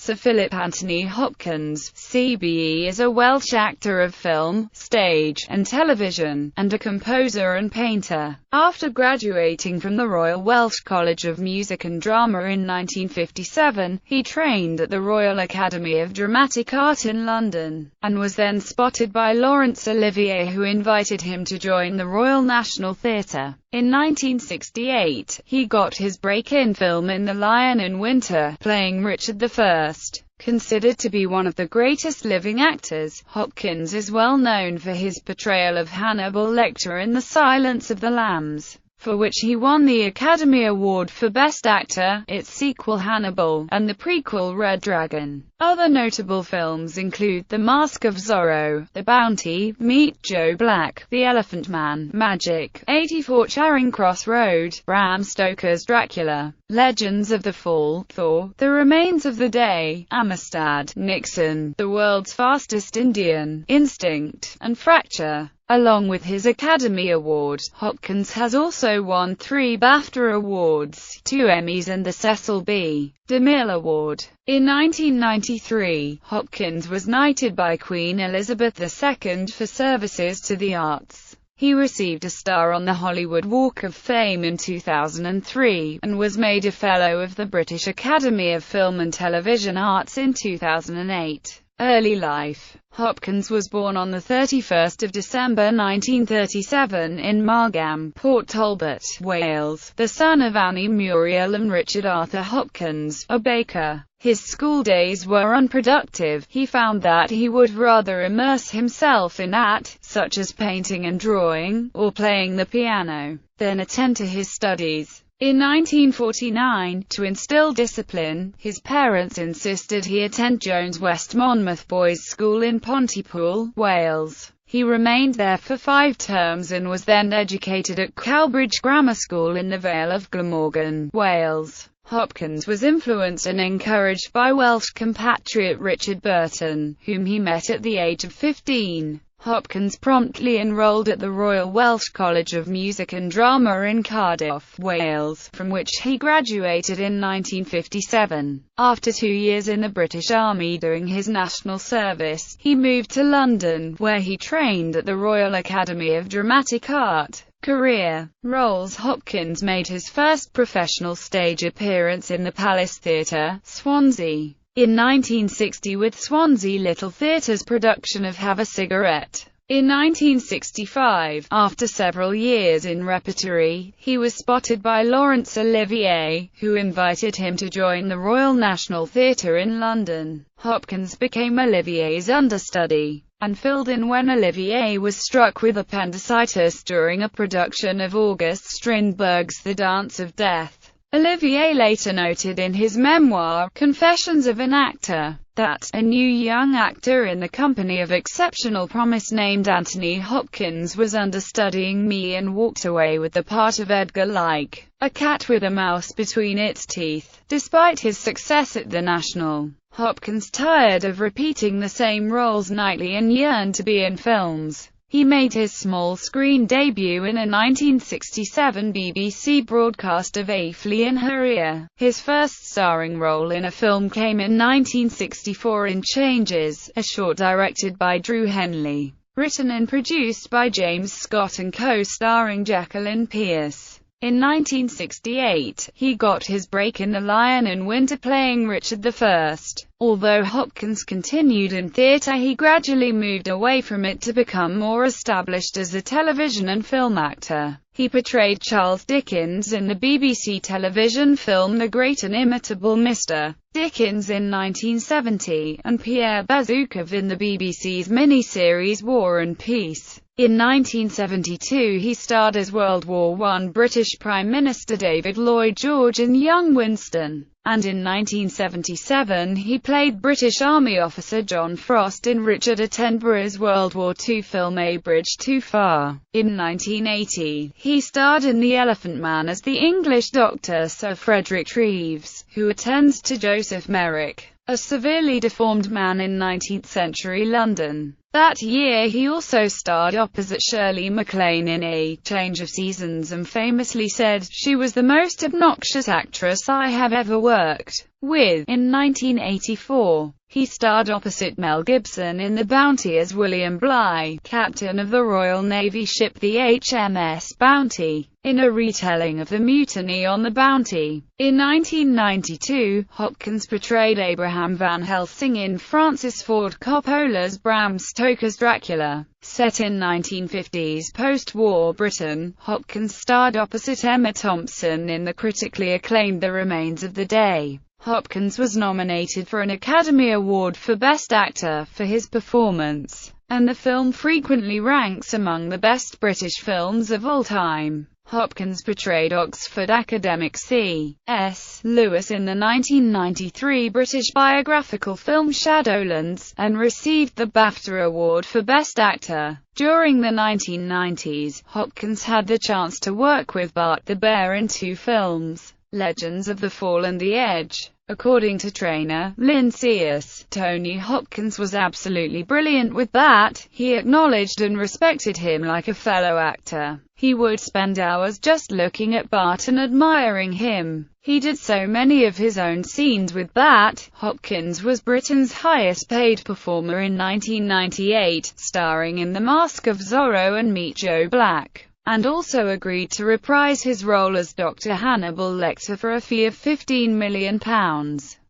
Sir Philip Anthony Hopkins, CBE, is a Welsh actor of film, stage, and television, and a composer and painter. After graduating from the Royal Welsh College of Music and Drama in 1957, he trained at the Royal Academy of Dramatic Art in London, and was then spotted by Laurence Olivier, who invited him to join the Royal National Theatre. In 1968, he got his break in film in The Lion in Winter, playing Richard I. Considered to be one of the greatest living actors, Hopkins is well known for his portrayal of Hannibal Lecter in The Silence of the Lambs, for which he won the Academy Award for Best Actor, its sequel Hannibal, and the prequel Red Dragon. Other notable films include The Mask of Zorro, The Bounty, Meet Joe Black, The Elephant Man, Magic, 84 Charing Cross Road, Bram Stoker's Dracula, Legends of the Fall, Thor, The Remains of the Day, Amistad, Nixon, The World's Fastest Indian, Instinct, and Fracture. Along with his Academy Award, Hopkins has also won 3 Bafta Awards, 2 Emmys and the Cecil B. DeMille Award. In 1993, Hopkins was knighted by Queen Elizabeth II for services to the arts. He received a star on the Hollywood Walk of Fame in 2003, and was made a Fellow of the British Academy of Film and Television Arts in 2008. Early life. Hopkins was born on 31 December 1937 in Margam, Port Talbot, Wales, the son of Annie Muriel and Richard Arthur Hopkins, a baker. His school days were unproductive. He found that he would rather immerse himself in such as painting and drawing, or playing the piano, than attend to his studies. In 1949, to instill discipline, his parents insisted he attend Jones West Monmouth Boys' School in Pontypool, Wales. He remained there for 5 terms and was then educated at Cowbridge Grammar School in the Vale of Glamorgan, Wales. Hopkins was influenced and encouraged by Welsh compatriot Richard Burton, whom he met at the age of 15. Hopkins promptly enrolled at the Royal Welsh College of Music and Drama in Cardiff, Wales, from which he graduated in 1957. After 2 years in the British Army during his national service, he moved to London, where he trained at the Royal Academy of Dramatic Art. Career roles. Hopkins made his first professional stage appearance in the Palace Theatre, Swansea, in 1960 with Swansea Little Theatre's production of Have a Cigarette. In 1965, after several years in repertory, he was spotted by Laurence Olivier, who invited him to join the Royal National Theatre in London. Hopkins became Olivier's understudy, and filled in when Olivier was struck with appendicitis during a production of August Strindberg's The Dance of Death. Olivier later noted in his memoir, Confessions of an Actor, that a new young actor in the company of exceptional promise named Anthony Hopkins was understudying me and walked away with the part of Edgar like a cat with a mouse between its teeth. Despite his success at the National, Hopkins tired of repeating the same roles nightly and yearned to be in films. He made his small-screen debut in a 1967 BBC broadcast of A Flea in Her Ear. His first starring role in a film came in 1964 in Changes, a short directed by Drew Henley, written and produced by James Scott and co-starring Jacqueline Pearce. In 1968, he got his break in The Lion in Winter playing Richard I. Although Hopkins continued in theatre, he gradually moved away from it to become more established as a television and film actor. He portrayed Charles Dickens in the BBC television film The Great Inimitable Mr. Dickens in 1970, and Pierre Bezoukov in the BBC's miniseries War and Peace. In 1972 he starred as World War I British Prime Minister David Lloyd George in Young Winston, and in 1977 he played British Army officer John Frost in Richard Attenborough's World War II film A Bridge Too Far. In 1980, he starred in The Elephant Man as the English doctor Sir Frederick Treves, who attends to Joseph Merrick. a severely deformed man in 19th-century London. That year he also starred opposite Shirley MacLaine in A Change of Seasons and famously said, "She was the most obnoxious actress I have ever worked with." In 1984, he starred opposite Mel Gibson in The Bounty as William Bligh, captain of the Royal Navy ship the HMS Bounty, in a retelling of the mutiny on the Bounty. In 1992, Hopkins portrayed Abraham Van Helsing in Francis Ford Coppola's Bram Stoker's Dracula. Set in 1950s post-war Britain, Hopkins starred opposite Emma Thompson in the critically acclaimed The Remains of the Day. Hopkins was nominated for an Academy Award for Best Actor for his performance, and the film frequently ranks among the best British films of all time. Hopkins portrayed Oxford academic C.S. Lewis in the 1993 British biographical film Shadowlands, and received the Bafta Award for Best Actor. During the 1990s, Hopkins had the chance to work with Bart the Bear in two films, Legends of the Fall and The Edge. According to trainer Lynn Sears, Tony Hopkins was absolutely brilliant with Bart. He acknowledged and respected him like a fellow actor. He would spend hours just looking at Bart and admiring him. He did so many of his own scenes with Bart. Hopkins was Britain's highest paid performer in 1998, starring in The Mask of Zorro and Meet Joe Black, and also agreed to reprise his role as Dr. Hannibal Lecter for a fee of £15 million.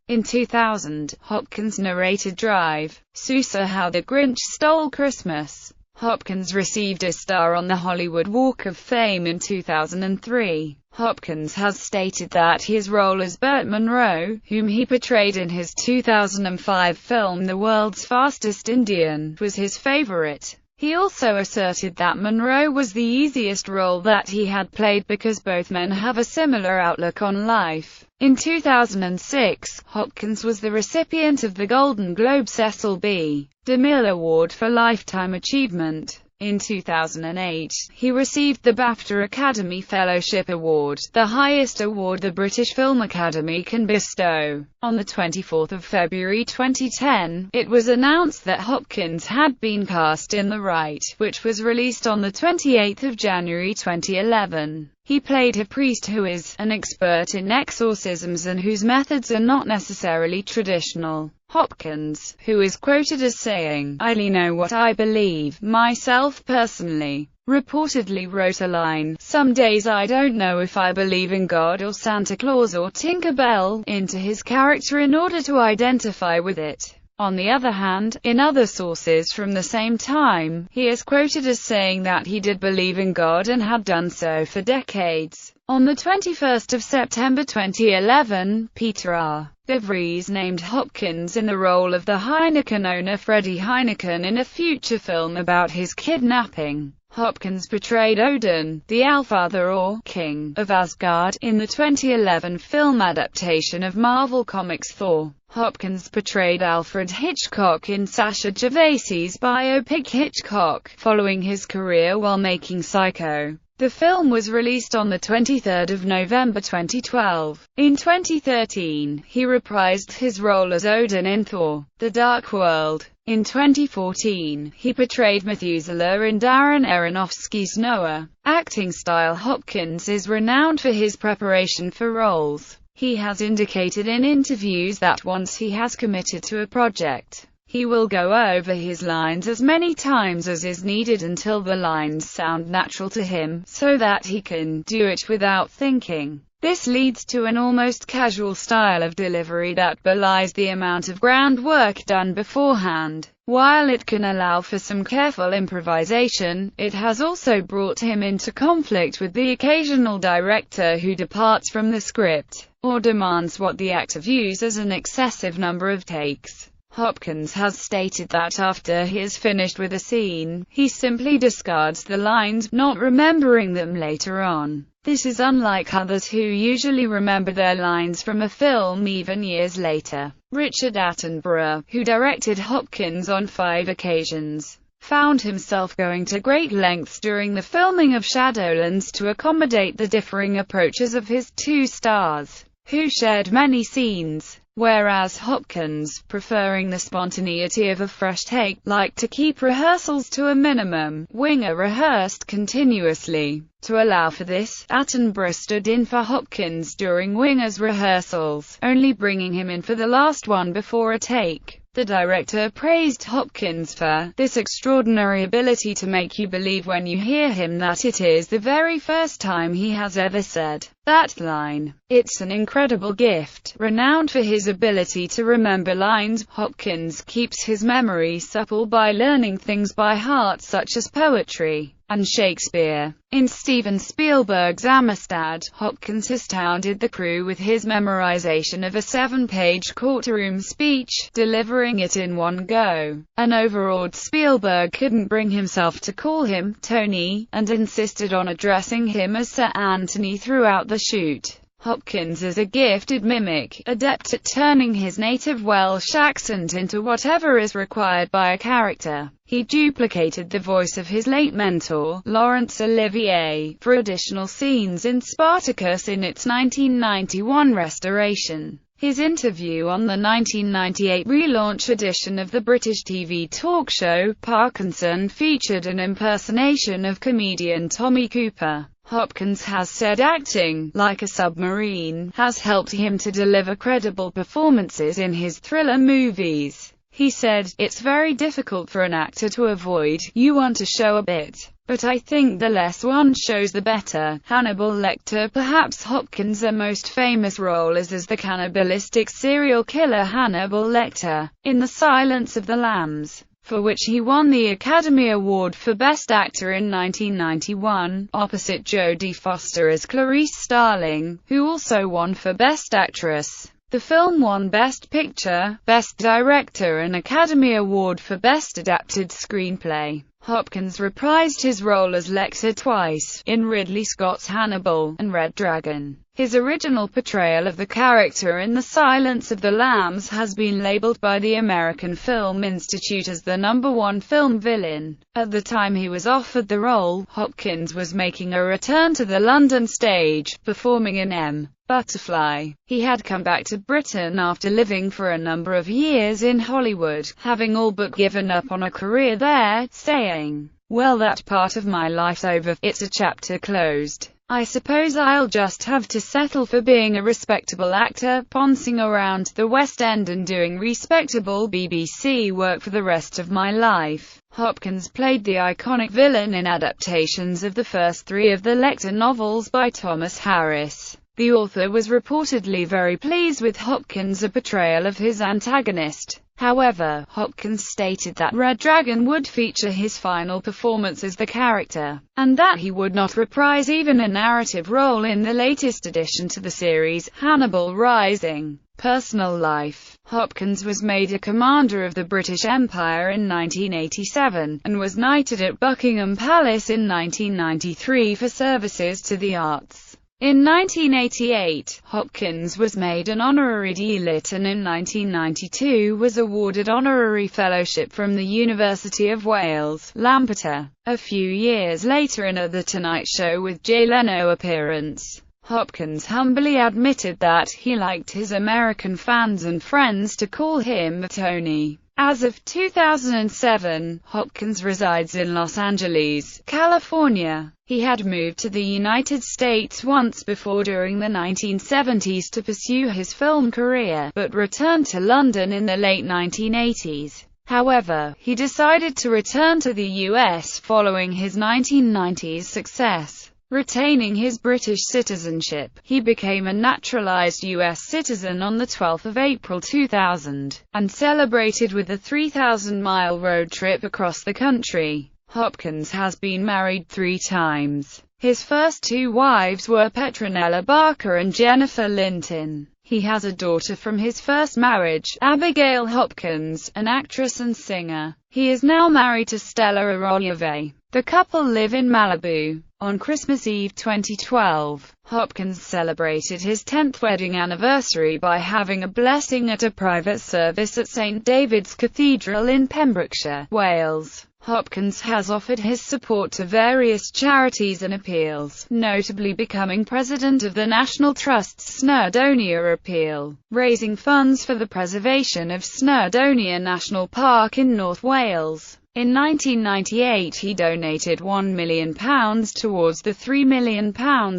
In 2000, Hopkins narrated Drive, Sousa How the Grinch Stole Christmas. Hopkins received a star on the Hollywood Walk of Fame in 2003. Hopkins has stated that his role as Burt Munro, whom he portrayed in his 2005 film The World's Fastest Indian, was his favorite. He also asserted that Munro was the easiest role that he had played because both men have a similar outlook on life. In 2006, Hopkins was the recipient of the Golden Globe Cecil B. DeMille Award for Lifetime Achievement. In 2008, he received the Bafta Academy Fellowship Award, the highest award the British Film Academy can bestow. On the 24th of February 2010, it was announced that Hopkins had been cast in The Rite, which was released on the 28th of January 2011. He played a priest who is an expert in exorcisms and whose methods are not necessarily traditional. Hopkins, who is quoted as saying, "I only know what I believe, myself personally," reportedly wrote a line, "Some days I don't know if I believe in God or Santa Claus or Tinker Bell," into his character in order to identify with it. On the other hand, in other sources from the same time, he is quoted as saying that he did believe in God and had done so for decades. On the 21st of September 2011, Peter R. de Vries named Hopkins in the role of the Heineken owner Freddie Heineken in a future film about his kidnapping. Hopkins portrayed Odin, the Allfather or King of Asgard, in the 2011 film adaptation of Marvel Comics' Thor. Hopkins portrayed Alfred Hitchcock in Sasha Gervais's biopic Hitchcock, following his career while making Psycho. The film was released on the 23rd of November 2012. In 2013, he reprised his role as Odin in Thor: The Dark World. In 2014, he portrayed Methuselah in Darren Aronofsky's Noah. Acting style: Hopkins is renowned for his preparation for roles. He has indicated in interviews that once he has committed to a project, he will go over his lines as many times as is needed until the lines sound natural to him, so that he can do it without thinking. This leads to an almost casual style of delivery that belies the amount of groundwork done beforehand. While it can allow for some careful improvisation, it has also brought him into conflict with the occasional director who departs from the script, or demands what the actor views as an excessive number of takes. Hopkins has stated that after he is finished with a scene, he simply discards the lines, not remembering them later on. This is unlike others who usually remember their lines from a film even years later. Richard Attenborough, who directed Hopkins on 5 occasions, found himself going to great lengths during the filming of Shadowlands to accommodate the differing approaches of his 2 stars, who shared many scenes. whereas Hopkins, preferring the spontaneity of a fresh take, liked to keep rehearsals to a minimum. Winger rehearsed continuously. To allow for this, Attenborough stood in for Hopkins during Winger's rehearsals, only bringing him in for the last one before a take. The director praised Hopkins for this extraordinary ability to make you believe when you hear him that it is the very first time he has ever said that line. It's an incredible gift. Renowned for his ability to remember lines, Hopkins keeps his memory supple by learning things by heart such as poetry and Shakespeare. In Steven Spielberg's Amistad, Hopkins astounded the crew with his memorization of a 7-page courtroom speech, delivering it in one go. An overawed Spielberg couldn't bring himself to call him Tony, and insisted on addressing him as Sir Anthony throughout the shoot. Hopkins is a gifted mimic, adept at turning his native Welsh accent into whatever is required by a character. He duplicated the voice of his late mentor, Laurence Olivier, for additional scenes in Spartacus in its 1991 restoration. His interview on the 1998 relaunch edition of the British TV talk show Parkinson featured an impersonation of comedian Tommy Cooper. Hopkins has said acting, like a submarine, has helped him to deliver credible performances in his thriller movies. He said, "It's very difficult for an actor to avoid. You want to show a bit. But I think the less one shows the better." Hannibal Lecter. Perhaps Hopkins' most famous role is as the cannibalistic serial killer Hannibal Lecter, in The Silence of the Lambs, for which he won the Academy Award for Best Actor in 1991, opposite Jodie Foster as Clarice Starling, who also won for Best Actress. The film won Best Picture, Best Director and Academy Award for Best Adapted Screenplay. Hopkins reprised his role as Lecter twice, in Ridley Scott's Hannibal and Red Dragon. His original portrayal of the character in The Silence of the Lambs has been labeled by the American Film Institute as the #1 film villain. At the time he was offered the role, Hopkins was making a return to the London stage, performing in M. Butterfly. He had come back to Britain after living for a number of years in Hollywood, having all but given up on a career there, saying, "Well, that part of my life's over, it's a chapter closed. I suppose I'll just have to settle for being a respectable actor, poncing around the West End and doing respectable BBC work for the rest of my life." Hopkins played the iconic villain in adaptations of the first 3 of the Lecter novels by Thomas Harris. The author was reportedly very pleased with Hopkins' portrayal of his antagonist. However, Hopkins stated that Red Dragon would feature his final performance as the character, and that he would not reprise even a narrative role in the latest addition to the series, Hannibal Rising. Personal life. Hopkins was made a Commander of the British Empire in 1987, and was knighted at Buckingham Palace in 1993 for services to the arts. In 1988, Hopkins was made an honorary D.Litt and in 1992 was awarded honorary fellowship from the University of Wales, Lampeter. A few years later, in The Tonight Show with Jay Leno appearance, Hopkins humbly admitted that he liked his American fans and friends to call him Tony. As of 2007, Hopkins resides in Los Angeles, California. He had moved to the United States once before during the 1970s to pursue his film career, but returned to London in the late 1980s. However, he decided to return to the US following his 1990s success. Retaining his British citizenship, he became a naturalized U.S. citizen on the 12th of April 2000, and celebrated with a 3,000-mile road trip across the country. Hopkins has been married 3 times. His first 2 wives were Petronella Barker and Jennifer Linton. He has a daughter from his first marriage, Abigail Hopkins, an actress and singer. He is now married to Stella Arroyave. The couple live in Malibu. On Christmas Eve 2012, Hopkins celebrated his 10th wedding anniversary by having a blessing at a private service at St. David's Cathedral in Pembrokeshire, Wales. Hopkins has offered his support to various charities and appeals, notably becoming president of the National Trust's Snowdonia Appeal, raising funds for the preservation of Snowdonia National Park in North Wales. In 1998 he donated £1 million towards the £3 million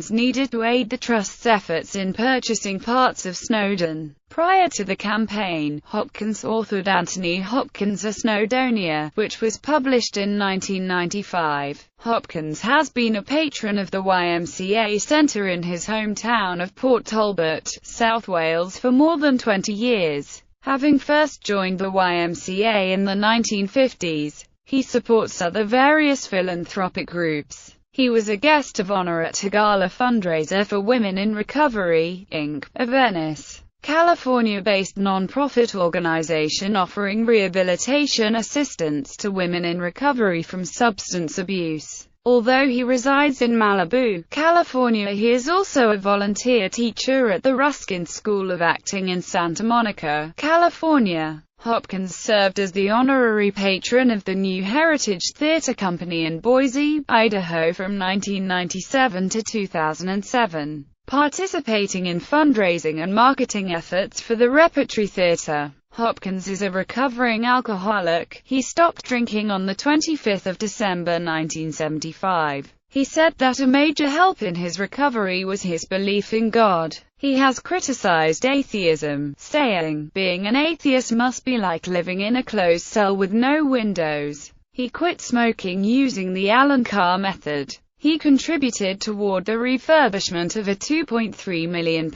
needed to aid the Trust's efforts in purchasing parts of Snowdon. Prior to the campaign, Hopkins authored Anthony Hopkins' A Snowdonia, which was published in 1995. Hopkins has been a patron of the YMCA Centre in his hometown of Port Talbot, South Wales for more than 20 years. Having first joined the YMCA in the 1950s, he supports other various philanthropic groups. He was a guest of honor at a gala fundraiser for Women in Recovery, Inc., a Venice, California-based non-profit organization offering rehabilitation assistance to women in recovery from substance abuse. Although he resides in Malibu, California, he is also a volunteer teacher at the Ruskin School of Acting in Santa Monica, California. Hopkins served as the honorary patron of the New Heritage Theatre Company in Boise, Idaho from 1997 to 2007, participating in fundraising and marketing efforts for the Repertory Theatre. Hopkins is a recovering alcoholic. He stopped drinking on the 25th of December 1975. He said that a major help in his recovery was his belief in God. He has criticized atheism, saying, "Being an atheist must be like living in a closed cell with no windows." He quit smoking using the Allen Carr method. He contributed toward the refurbishment of a £2.3 million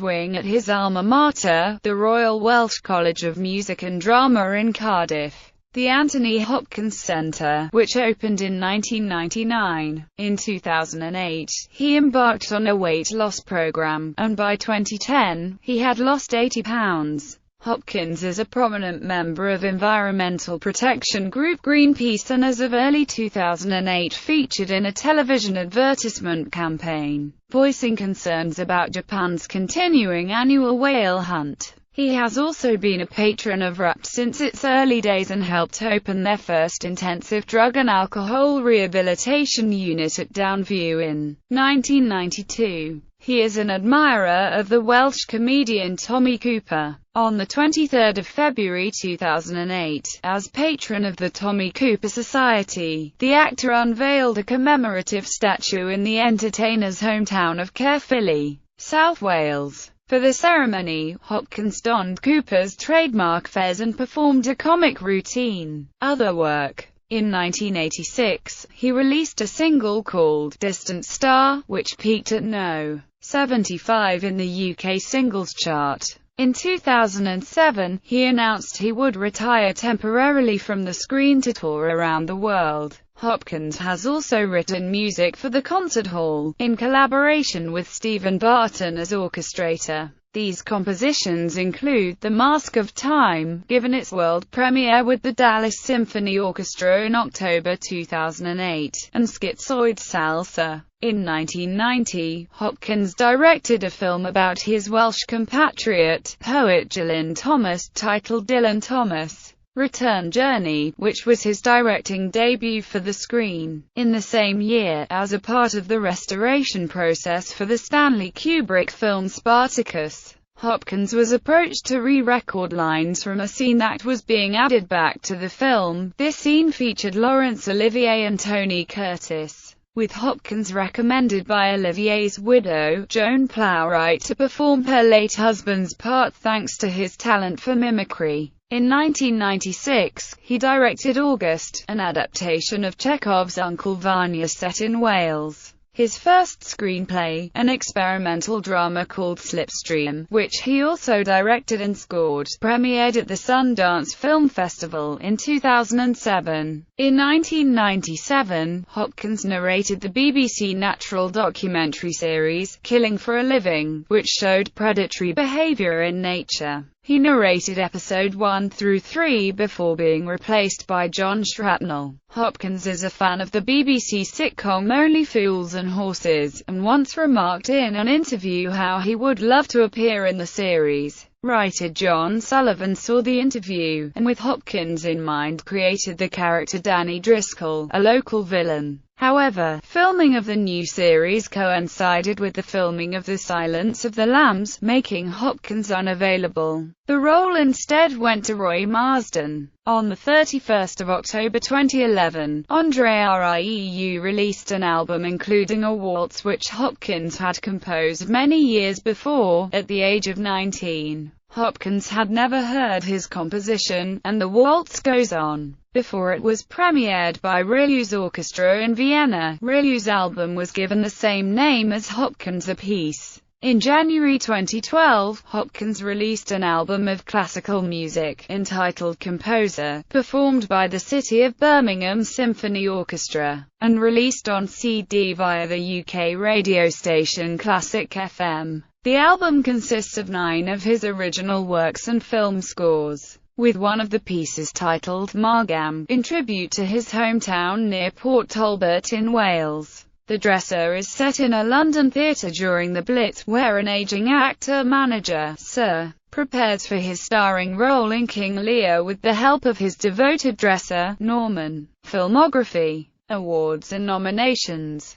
wing at his alma mater, the Royal Welsh College of Music and Drama in Cardiff, the Anthony Hopkins Centre, which opened in 1999. In 2008, he embarked on a weight loss program, and by 2010, he had lost 80 pounds. Hopkins is a prominent member of environmental protection group Greenpeace and as of early 2008 featured in a television advertisement campaign, voicing concerns about Japan's continuing annual whale hunt. He has also been a patron of RAPT since its early days and helped open their first intensive drug and alcohol rehabilitation unit at Downview in 1992. He is an admirer of the Welsh comedian Tommy Cooper. On the 23rd of February 2008, as patron of the Tommy Cooper Society, the actor unveiled a commemorative statue in the entertainer's hometown of Caerphilly, South Wales. For the ceremony, Hopkins donned Cooper's trademark fez and performed a comic routine. Other work. In 1986, he released a single called Distant Star, which peaked at No. 75 in the UK singles chart. In 2007, he announced he would retire temporarily from the screen to tour around the world. Hopkins has also written music for the concert hall, in collaboration with Stephen Barton as orchestrator. These compositions include The Mask of Time, given its world premiere with the Dallas Symphony Orchestra in October 2008, and Schizoid Salsa. In 1990, Hopkins directed a film about his Welsh compatriot, poet Dylan Thomas, titled Dylan Thomas' Return Journey, which was his directing debut for the screen. In the same year, as a part of the restoration process for the Stanley Kubrick film Spartacus, Hopkins was approached to re-record lines from a scene that was being added back to the film. This scene featured Laurence Olivier and Tony Curtis, with Hopkins recommended by Olivier's widow, Joan Plowright, to perform her late husband's part thanks to his talent for mimicry. In 1996, he directed August, an adaptation of Chekhov's Uncle Vanya set in Wales. His first screenplay, an experimental drama called Slipstream, which he also directed and scored, premiered at the Sundance Film Festival in 2007. In 1997, Hopkins narrated the BBC natural documentary series, Killing for a Living, which showed predatory behavior in nature. He narrated episode 1 through 3 before being replaced by John Shrapnel. Hopkins is a fan of the BBC sitcom Only Fools and Horses, and once remarked in an interview how he would love to appear in the series. Writer John Sullivan saw the interview, and with Hopkins in mind created the character Danny Driscoll, a local villain. However, filming of the new series coincided with the filming of The Silence of the Lambs, making Hopkins unavailable. The role instead went to Roy Marsden. On the 31st of October 2011, Andre Rieu released an album including a waltz which Hopkins had composed many years before, at the age of 19. Hopkins had never heard his composition, and The Waltz Goes On, before it was premiered by Rieu's orchestra in Vienna. Rieu's album was given the same name as Hopkins' piece. In January 2012, Hopkins released an album of classical music, entitled Composer, performed by the City of Birmingham Symphony Orchestra, and released on CD via the UK radio station Classic FM. The album consists of 9 of his original works and film scores, with one of the pieces titled Margam, in tribute to his hometown near Port Talbot in Wales. The Dresser is set in a London theatre during the Blitz, where an aging actor-manager, Sir, prepares for his starring role in King Lear with the help of his devoted dresser, Norman. Filmography, awards and nominations.